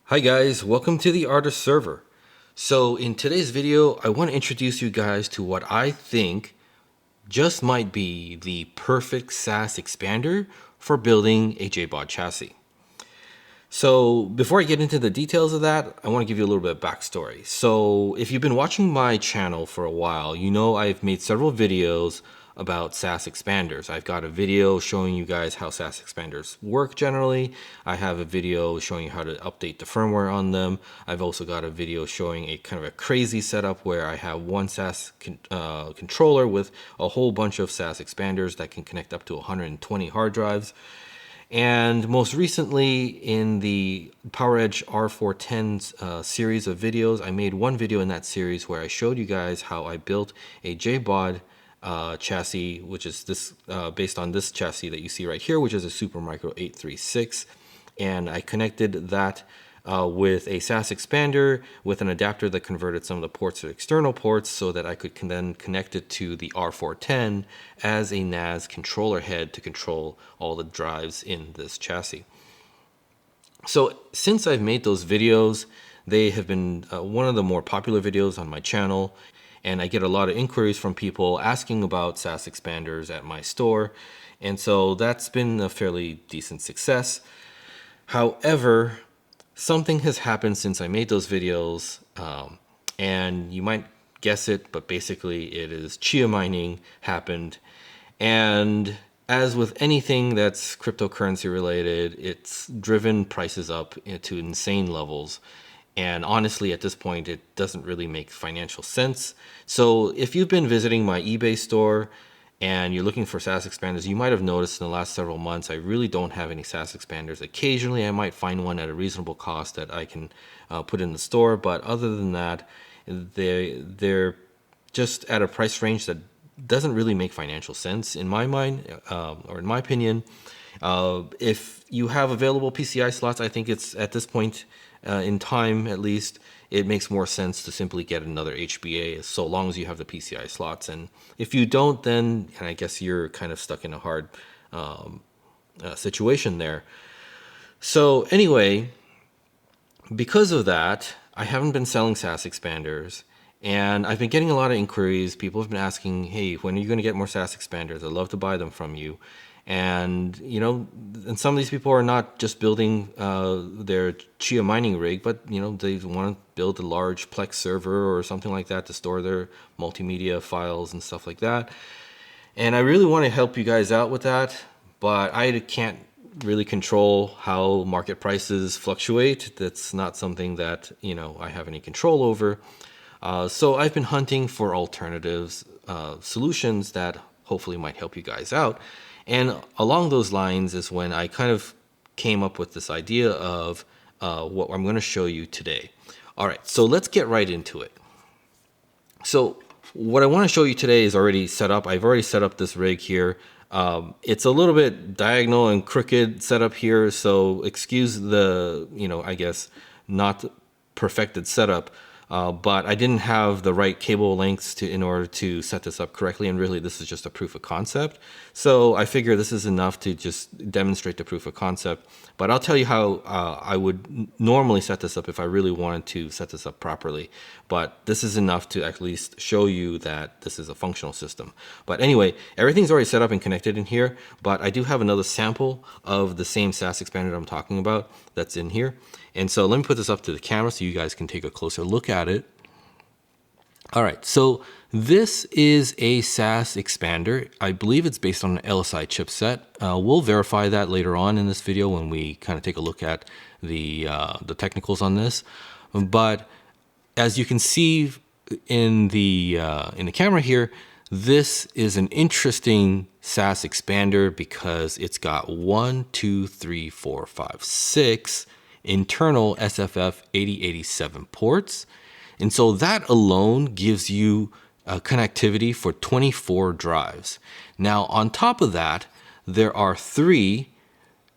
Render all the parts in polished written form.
Hi guys, welcome to the Artist Server. So in today's video, I want to introduce you guys to what I think just might be the perfect SAS expander for building a JBOD chassis. So before I get into the details of that, I want to give you a little bit of backstory. So if you've been watching my channel for a while, you know I've made several videos about SAS expanders. I've got a video showing you guys how SAS expanders work generally. I have a video showing you how to update the firmware on them. I've also got a video showing a kind of a crazy setup where I have one SAS controller with a whole bunch of SAS expanders that can connect up to 120 hard drives. And most recently in the PowerEdge R410 series of videos, I made one video in that series where I showed you guys how I built a JBOD chassis, which is this based on this chassis that you see right here, which is a Supermicro 836. And I connected that with a SAS expander with an adapter that converted some of the ports to external ports so that I could then connect it to the R410 as a NAS controller head to control all the drives in this chassis. So since I've made those videos, they have been one of the more popular videos on my channel, and I get a lot of inquiries from people asking about SAS expanders at my store, and so that's been a fairly decent success. However, something has happened since I made those videos, and you might guess it, but basically it is chia mining happened. And as with anything that's cryptocurrency related, it's driven prices up to insane levels. And honestly, at this point, it doesn't really make financial sense. So if you've been visiting my eBay store and you're looking for SAS expanders, you might have noticed in the last several months, I really don't have any SAS expanders. Occasionally, I might find one at a reasonable cost that I can put in the store. But other than that, they're just at a price range that doesn't really make financial sense in my mind, or in my opinion. If you have available PCI slots, I think it's at this point in time, at least, it makes more sense to simply get another HBA so long as you have the PCI slots. And if you don't, then I guess you're kind of stuck in a hard situation there. So anyway, because of that, I haven't been selling SAS expanders. And I've been getting a lot of inquiries. People have been asking, hey, when are you going to get more SAS expanders? I'd love to buy them from you. And, you know, and some of these people are not just building their Chia mining rig, but, you know, they want to build a large Plex server or something like that to store their multimedia files and stuff like that. And I really want to help you guys out with that, but I can't really control how market prices fluctuate. That's not something that, you know, I have any control over. So I've been hunting for alternatives, solutions that hopefully might help you guys out. And along those lines is when I kind of came up with this idea of what I'm going to show you today. All right, so let's get right into it. So what I want to show you today is already set up. I've already set up this rig here. It's a little bit diagonal and crooked setup here, so excuse the, you know, I guess not perfected setup. But I didn't have the right cable lengths in order to set this up correctly, and really this is just a proof of concept. So I figure this is enough to just demonstrate the proof of concept. But I'll tell you how I would normally set this up if I really wanted to set this up properly. But this is enough to at least show you that this is a functional system. But anyway, everything's already set up and connected in here, but I do have another sample of the same SAS expander I'm talking about that's in here. And so let me put this up to the camera so you guys can take a closer look at it. All right, so this is a SAS expander. I believe it's based on an LSI chipset. We'll verify that later on in this video when we kind of take a look at the technicals on this. But as you can see in the camera here, this is an interesting SAS expander because it's got 6 internal SFF 8087 ports. And so that alone gives you connectivity for 24 drives. Now, on top of that, there are 3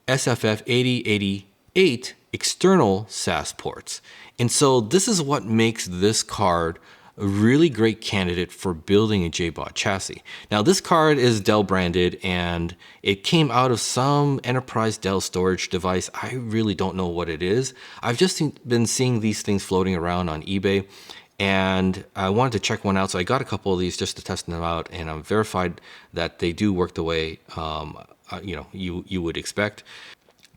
SFF 8088 external SAS ports. And so this is what makes this card a really great candidate for building a JBOD chassis. Now, this card is Dell branded, and it came out of some enterprise Dell storage device. I really don't know what it is. I've just been seeing these things floating around on eBay, and I wanted to check one out. So I got a couple of these just to test them out, and I'm verified that they do work the way you would expect.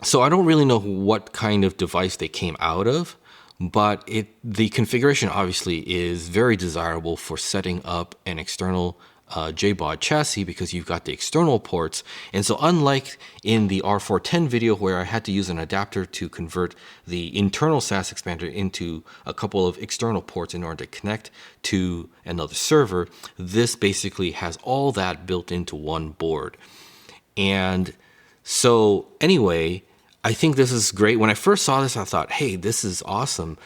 So I don't really know what kind of device they came out of, but the configuration obviously is very desirable for setting up an external JBOD chassis, because you've got the external ports. And so unlike in the R410 video where I had to use an adapter to convert the internal SAS expander into a couple of external ports in order to connect to another server, this basically has all that built into one board. And so anyway, I think this is great. When I first saw this, I thought, hey, this is awesome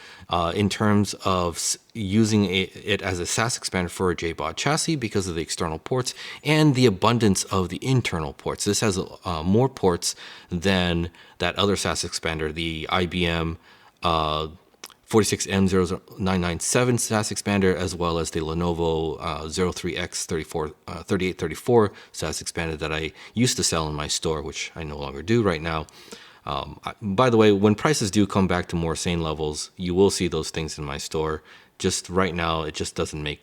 in terms of using it as a SAS expander for a JBOD chassis because of the external ports and the abundance of the internal ports. This has more ports than that other SAS expander, the IBM 46M00997 SAS expander, as well as the Lenovo 03X3834 SAS expander that I used to sell in my store, which I no longer do right now. By the way, when prices do come back to more sane levels, you will see those things in my store. Just right now, it just doesn't make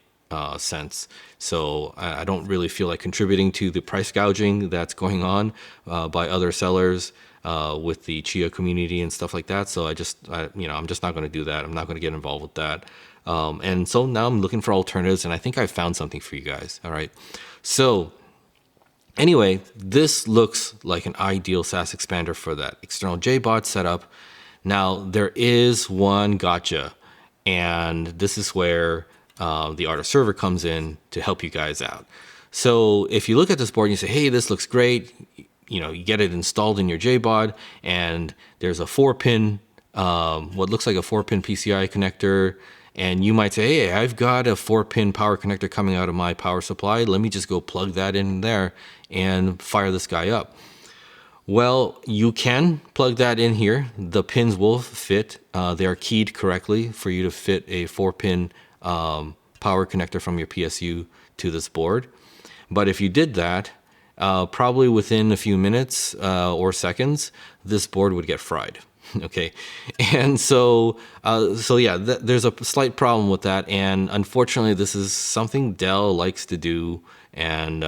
sense. So I don't really feel like contributing to the price gouging that's going on by other sellers with the Chia community and stuff like that. So I'm just not going to do that. I'm not going to get involved with that. And so now I'm looking for alternatives, and I think I found something for you guys. All right. So anyway, this looks like an ideal SAS expander for that external JBOD setup. Now, there is one gotcha, and this is where the Art of Server comes in to help you guys out. So if you look at this board and you say, hey, this looks great, you get it installed in your JBOD, and there's a 4-pin, what looks like a 4-pin PCI connector. And you might say, hey, I've got a 4-pin power connector coming out of my power supply. Let me just go plug that in there and fire this guy up. Well, you can plug that in here. The pins will fit. They are keyed correctly for you to fit a 4-pin power connector from your PSU to this board. But if you did that, probably within a few minutes or seconds, this board would get fried. Okay, and so yeah, there's a slight problem with that, and unfortunately, this is something Dell likes to do, and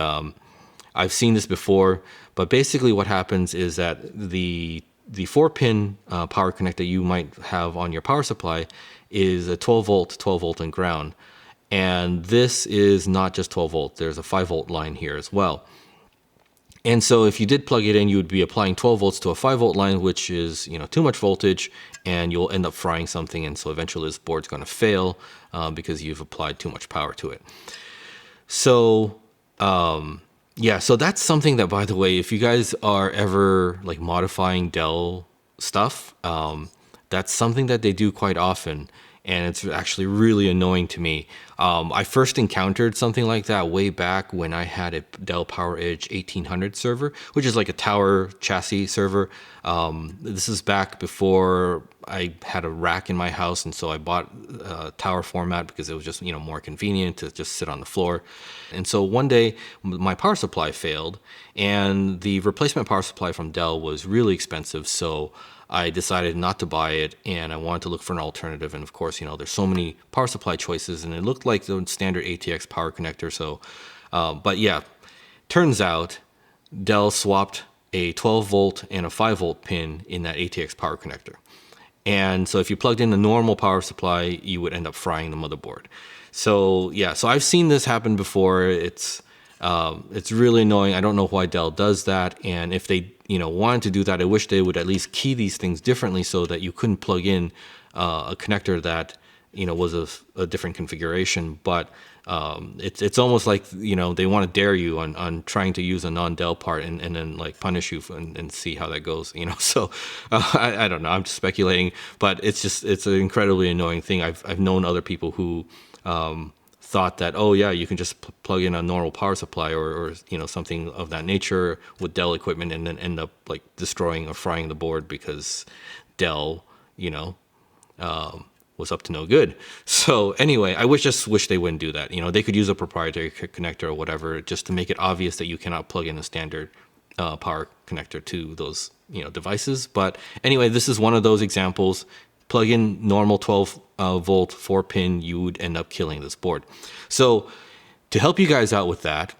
I've seen this before. But basically, what happens is that the 4-pin power connector you might have on your power supply is a 12 volt and ground, and this is not just 12 volt. There's a 5 volt line here as well. And so if you did plug it in, you would be applying 12 volts to a 5 volt line, which is too much voltage, and you'll end up frying something. And so eventually this board's going to fail because you've applied too much power to it. So yeah, so that's something that, by the way, if you guys are ever like modifying Dell stuff, that's something that they do quite often. And it's actually really annoying to me. I first encountered something like that way back when I had a Dell PowerEdge 1800 server, which is like a tower chassis server. This is back before I had a rack in my house, and so I bought a tower format because it was just more convenient to just sit on the floor. And so one day my power supply failed, and the replacement power supply from Dell was really expensive, so I decided not to buy it, and I wanted to look for an alternative. And of course, there's so many power supply choices, and it looked like the standard ATX power connector. So, but yeah, turns out Dell swapped a 12 volt and a 5 volt pin in that ATX power connector. And so if you plugged in a normal power supply, you would end up frying the motherboard. So yeah, so I've seen this happen before. It's really annoying. I don't know why Dell does that. And if they wanted to do that, I wish they would at least key these things differently so that you couldn't plug in a connector that was a different configuration. But it's almost like they want to dare you on trying to use a non-Dell part and then like punish you and see how that goes. So I don't know. I'm just speculating, but it's an incredibly annoying thing. I've known other people who thought that, oh yeah, you can just plug in a normal power supply or something of that nature with Dell equipment, and then end up like destroying or frying the board because Dell was up to no good. So anyway, I just wish they wouldn't do that. You know, they could use a proprietary connector or whatever just to make it obvious that you cannot plug in a standard power connector to those, you know, devices. But anyway, this is one of those examples. Plug in normal 12 volt 4-pin, you would end up killing this board. So to help you guys out with that,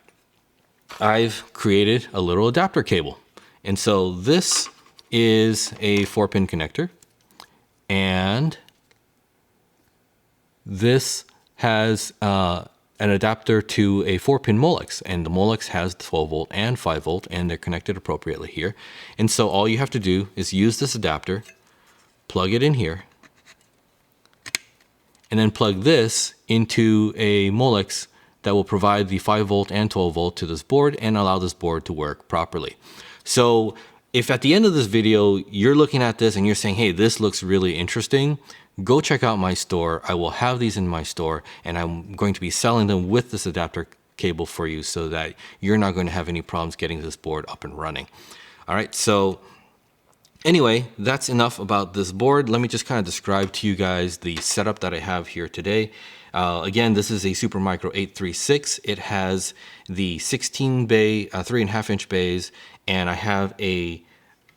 I've created a little adapter cable. And so this is a 4-pin connector, and this has an adapter to a 4-pin Molex, and the Molex has 12 volt and 5 volt, and they're connected appropriately here. And so all you have to do is use this adapter, plug it in here, and then plug this into a Molex that will provide the 5 volt and 12 volt to this board and allow this board to work properly. So if at the end of this video, you're looking at this and you're saying, hey, this looks really interesting, go check out my store. I will have these in my store, and I'm going to be selling them with this adapter cable for you so that you're not going to have any problems getting this board up and running. All right, so anyway, that's enough about this board. Let me just kind of describe to you guys the setup that I have here today. Again, this is a Supermicro 836. It has the 16 bay, 3.5 inch bays, and I have the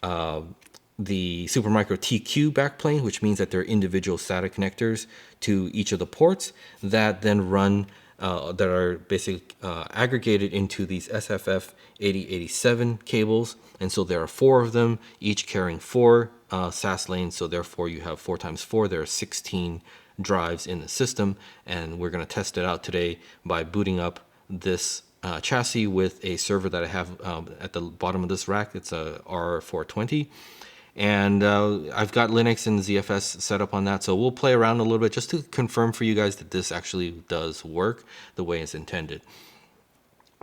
Supermicro TQ backplane, which means that there are individual SATA connectors to each of the ports that then run, that are basically aggregated into these SFF 8087 cables. And so there are 4 of them, each carrying 4 SAS lanes. So therefore you have 4 times 4, there are 16 drives in the system, and we're going to test it out today by booting up this chassis with a server that I have at the bottom of this rack. It's a R420, and I've got Linux and ZFS set up on that, so we'll play around a little bit just to confirm for you guys that this actually does work the way it's intended.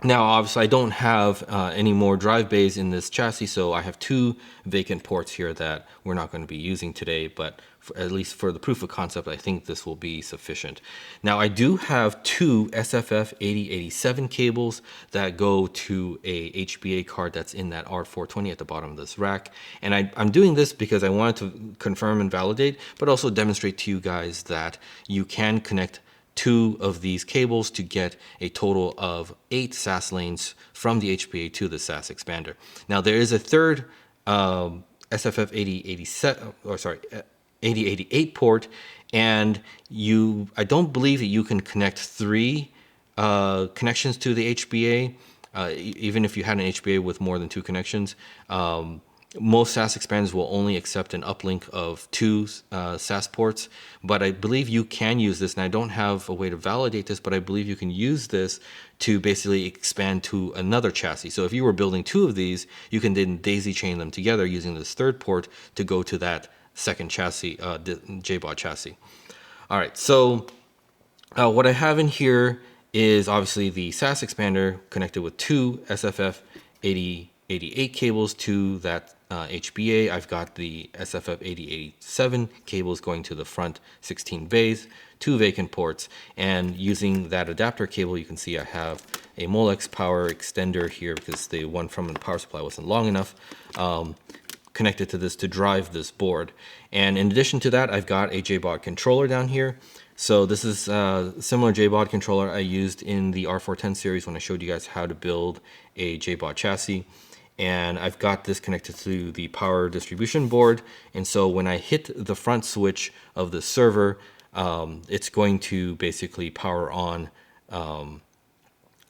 Now, obviously, I don't have any more drive bays in this chassis, so I have 2 vacant ports here that we're not going to be using today, but at least for the proof of concept, I think this will be sufficient. Now, I do have 2 SFF 8087 cables that go to a HBA card that's in that R420 at the bottom of this rack, and I'm doing this because I wanted to confirm and validate, but also demonstrate to you guys that you can connect 2 of these cables to get a total of 8 SAS lanes from the HBA to the SAS expander. Now there is a third SFF 8088 port, and I don't believe that you can connect 3 connections to the HBA, even if you had an HBA with more than 2 connections. Most SAS expanders will only accept an uplink of 2 SAS ports, but I believe you can use this, and I don't have a way to validate this, but I believe you can use this to basically expand to another chassis. So if you were building 2 of these, you can then daisy chain them together using this third port to go to that second chassis, JBOD chassis. All right, so what I have in here is obviously the SAS expander connected with 2 SFF 8088 cables to that HBA. I've got the SFF 8087 cables going to the front 16 bays, 2 vacant ports, and using that adapter cable, you can see I have a Molex power extender here because the one from the power supply wasn't long enough, connected to this to drive this board. And in addition to that, I've got a JBOD controller down here. So this is a similar JBOD controller I used in the R410 series when I showed you guys how to build a JBOD chassis. And I've got this connected to the power distribution board. And so when I hit the front switch of the server, it's going to basically power on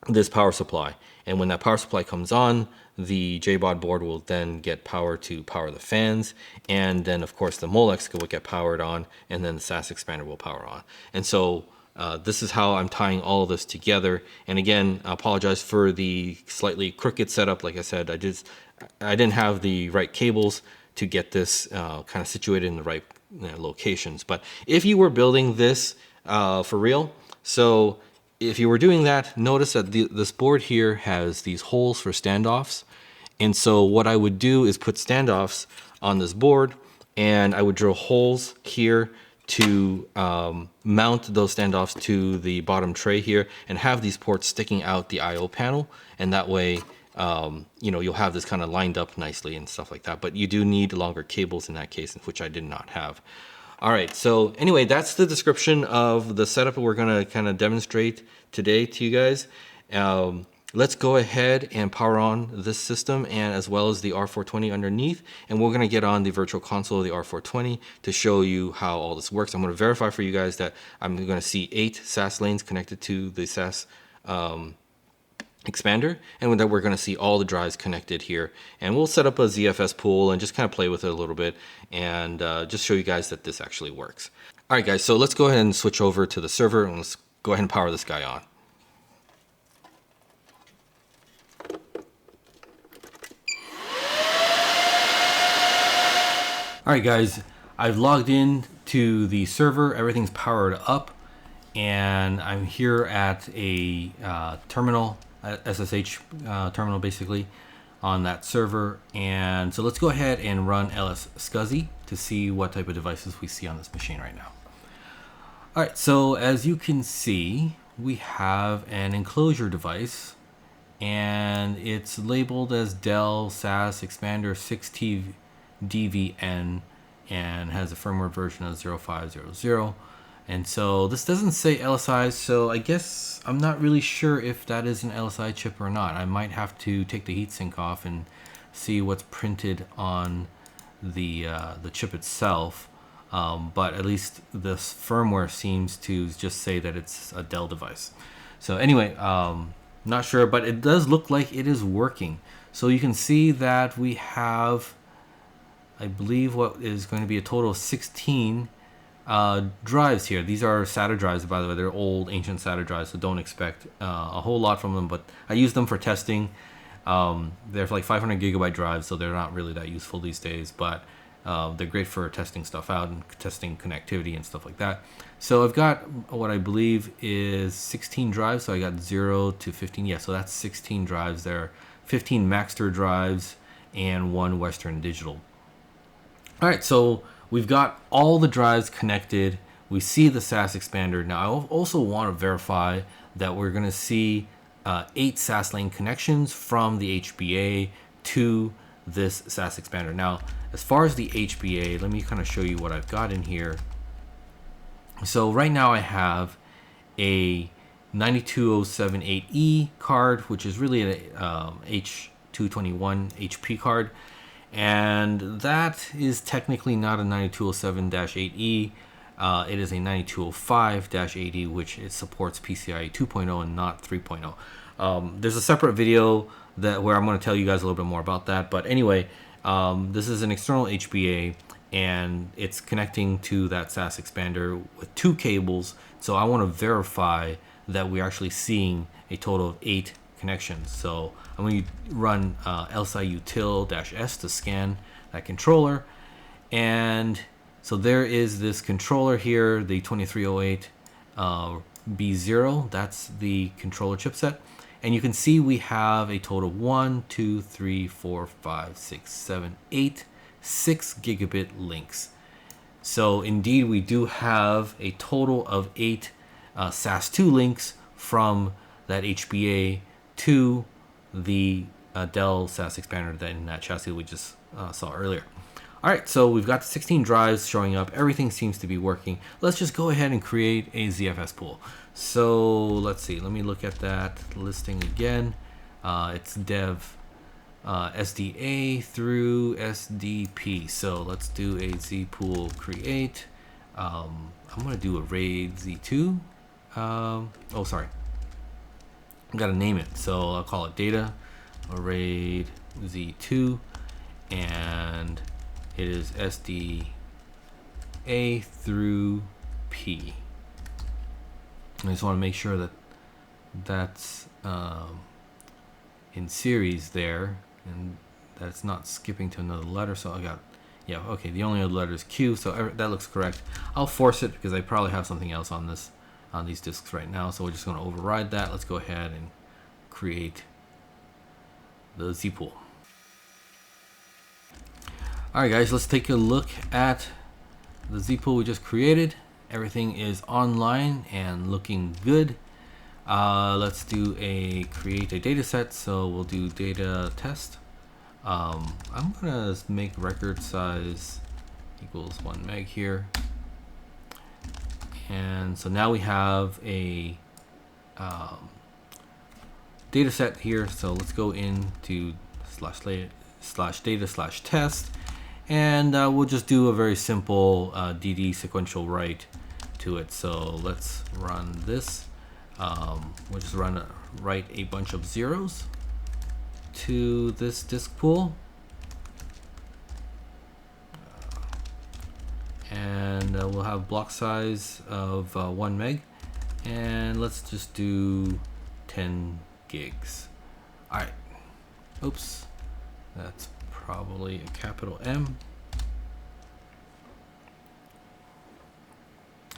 this power supply. And when that power supply comes on, the JBOD board will then get power to power the fans. And then, of course, the Molex will get powered on, and then the SAS expander will power on. And so this is how I'm tying all of this together. And again, I apologize for the slightly crooked setup. Like I said, I didn't have the right cables to get this kind of situated in the right locations. But if you were building this for real, so if you were doing that, notice that this board here has these holes for standoffs. And so what I would do is put standoffs on this board, and I would drill holes here to mount those standoffs to the bottom tray here and have these ports sticking out the IO panel. And that way, you'll have this kind of lined up nicely and stuff like that. But you do need longer cables in that case, which I did not have. All right, so anyway, that's the description of the setup we're gonna kind of demonstrate today to you guys. Let's go ahead and power on this system and as well as the R420 underneath, and we're gonna get on the virtual console of the R420 to show you how all this works. I'm gonna verify for you guys that I'm gonna see 8 SAS lanes connected to the SAS expander, and that we're going to see all the drives connected here, and we'll set up a ZFS pool and just kind of play with it a little bit and just show you guys that this actually works. All right guys, so let's go ahead and switch over to the server and let's go ahead and power this guy on. All right guys, I've logged in to the server, everything's powered up, and I'm here at a terminal, SSH terminal basically, on that server. And so let's go ahead and run lsscsi to see what type of devices we see on this machine right now. All right, so as you can see, we have an enclosure device, and it's labeled as Dell SAS Expander 6T-DVN and has a firmware version of 0500. And so this doesn't say LSI, so I guess I'm not really sure if that is an LSI chip or not. I might have to take the heatsink off and see what's printed on the chip itself. But at least this firmware seems to just say that it's a Dell device. So anyway, not sure, but it does look like it is working. So you can see that we have, I believe, what is going to be a total of 16 drives here. These are SATA drives, by the way. They're old, ancient SATA drives, so don't expect a whole lot from them, but I use them for testing. They're like 500 gigabyte drives, so they're not really that useful these days, but they're great for testing stuff out and testing connectivity and stuff like that. So I've got what I believe is 16 drives, so I got 0 to 15. Yeah, so that's 16 drives there. 15 Maxter drives and 1 Western Digital. All right, so we've got all the drives connected. We see the SAS expander. Now, I also want to verify that we're going to see 8 SAS lane connections from the HBA to this SAS expander. Now, as far as the HBA, let me kind of show you what I've got in here. So right now I have a 92078E card, which is really an H221 HP card. And that is technically not a 9207-8E. It is a 9205-8E, which it supports PCIe 2.0 and not 3.0. There's a separate video where I'm going to tell you guys a little bit more about that. But anyway, this is an external HBA, and it's connecting to that SAS expander with 2 cables. So I want to verify that we're actually seeing a total of 8 connections. So I'm going to run lsiutil-s to scan that controller. And so there is this controller here, the 2308 B0. That's the controller chipset. And you can see we have a total of 1, 2, 3, 4, 5, 6, 7, 8, 6 gigabit links. So indeed, we do have a total of 8 SAS2 links from that HBA to the Dell SAS expander in that chassis we just saw earlier. All right, so we've got the 16 drives showing up. Everything seems to be working. Let's just go ahead and create a ZFS pool. So let's see. Let me look at that listing again. It's dev SDA through SDP. So let's do a Z pool create. I'm going to do a RAID Z2. Oh, sorry. I got to name it. So I'll call it data RAID Z2. And it is SDA through P. I just want to make sure that that's in series there, and that's not skipping to another letter. So I got, yeah, okay, the only other letter is Q, so that looks correct. I'll force it because I probably have something else on these disks right now, so we're just going to override that. Let's go ahead and create the Z pool. Alright guys, let's take a look at the Z pool we just created. Everything is online and looking good. Let's do create a data set. So we'll do data test. I'm gonna make record size equals 1 meg here. And so now we have a data set here. So let's go into /data/test, and we'll just do a very simple DD sequential write to it. So let's run this. We'll just write a bunch of zeros to this disk pool, and we'll have block size of 1 meg, and let's just do 10 gigs. All right. Oops, that's probably a capital M.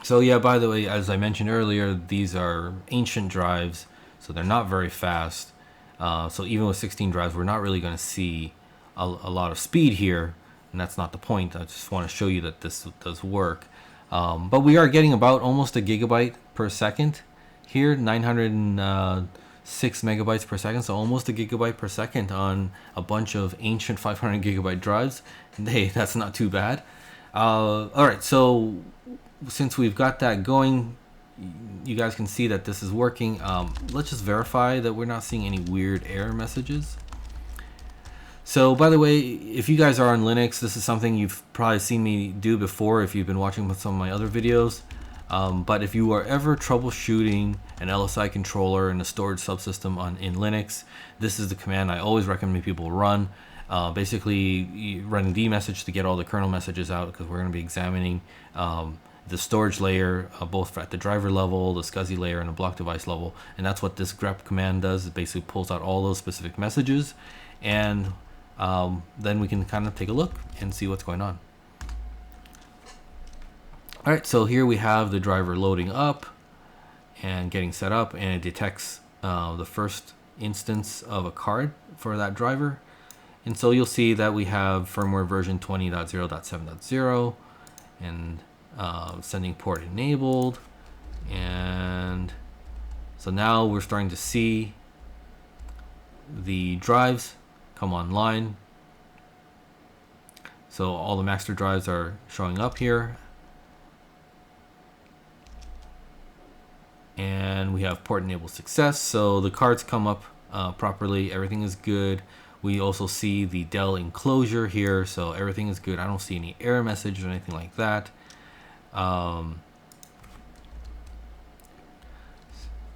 So yeah, by the way, as I mentioned earlier, these are ancient drives, so they're not very fast. So even with 16 drives, we're not really going to see a lot of speed here, and that's not the point. I just want to show you that this does work. But we are getting about almost a gigabyte per second here, 906 megabytes per second, so almost a gigabyte per second on a bunch of ancient 500 gigabyte drives. Hey, that's not too bad. All right, so since we've got that going, you guys can see that this is working. Let's just verify that we're not seeing any weird error messages. So by the way, if you guys are on Linux, this is something you've probably seen me do before if you've been watching some of my other videos. But if you are ever troubleshooting an LSI controller and a storage subsystem in Linux, this is the command I always recommend people run. Basically, running dmessage to get all the kernel messages out, because we're going to be examining the storage layer, both at the driver level, the SCSI layer, and the block device level. And that's what this grep command does. It basically pulls out all those specific messages, and then we can kind of take a look and see what's going on. All right, so here we have the driver loading up and getting set up, and it detects the first instance of a card for that driver. And so you'll see that we have firmware version 20.0.7.0 and sending port enabled. And so now we're starting to see the drives come online. So all the master drives are showing up here. And we have port enabled success. So the cards come up properly. Everything is good. We also see the Dell enclosure here. So everything is good. I don't see any error message or anything like that. All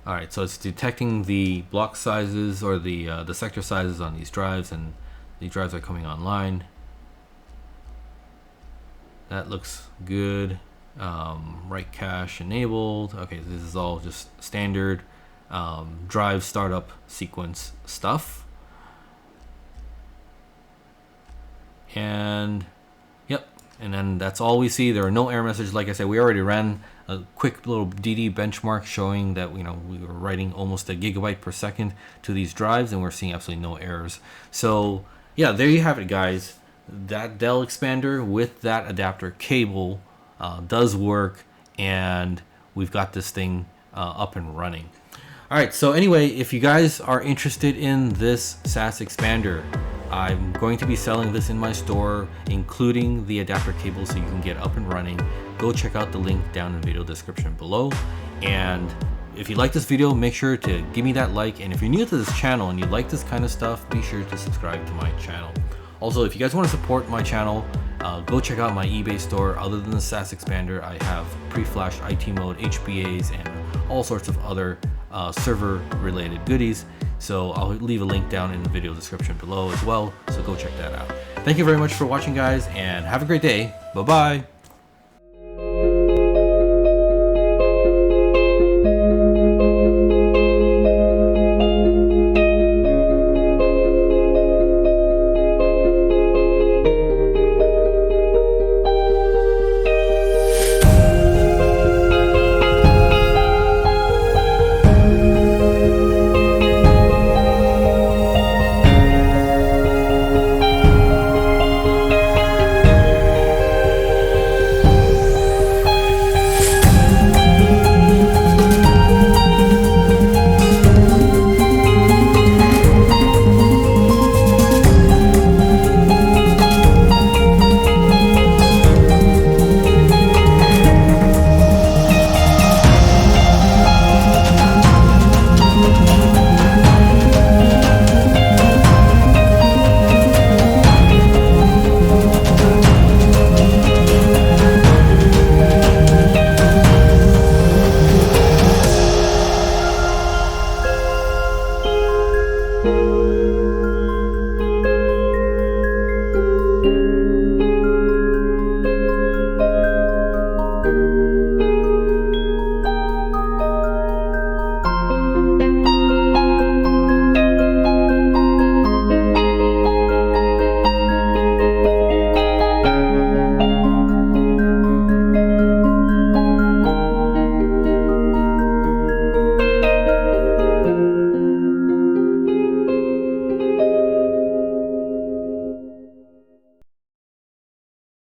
right, so it's detecting the block sizes or the sector sizes on these drives, and the drives are coming online. That looks good. Write cache enabled. Okay, this is all just standard drive startup sequence stuff. And yep, and then that's all we see. There are no error messages. Like I said, we already ran a quick little DD benchmark showing that we were writing almost a gigabyte per second to these drives, and we're seeing absolutely no errors. So yeah, there you have it, guys. That Dell expander with that adapter cable does work, and we've got this thing up and running. All right, so anyway, if you guys are interested in this SAS expander, I'm going to be selling this in my store, including the adapter cable, so you can get up and running. Go check out the link down in the video description below. And if you like this video, make sure to give me that like. And if you're new to this channel and you like this kind of stuff, be sure to subscribe to my channel. Also, if you guys want to support my channel, go check out my eBay store. Other than the SAS expander, I have pre-flash IT mode, HBAs, and all sorts of other server related goodies. So I'll leave a link down in the video description below as well. So go check that out. Thank you very much for watching, guys, and have a great day. Bye-bye.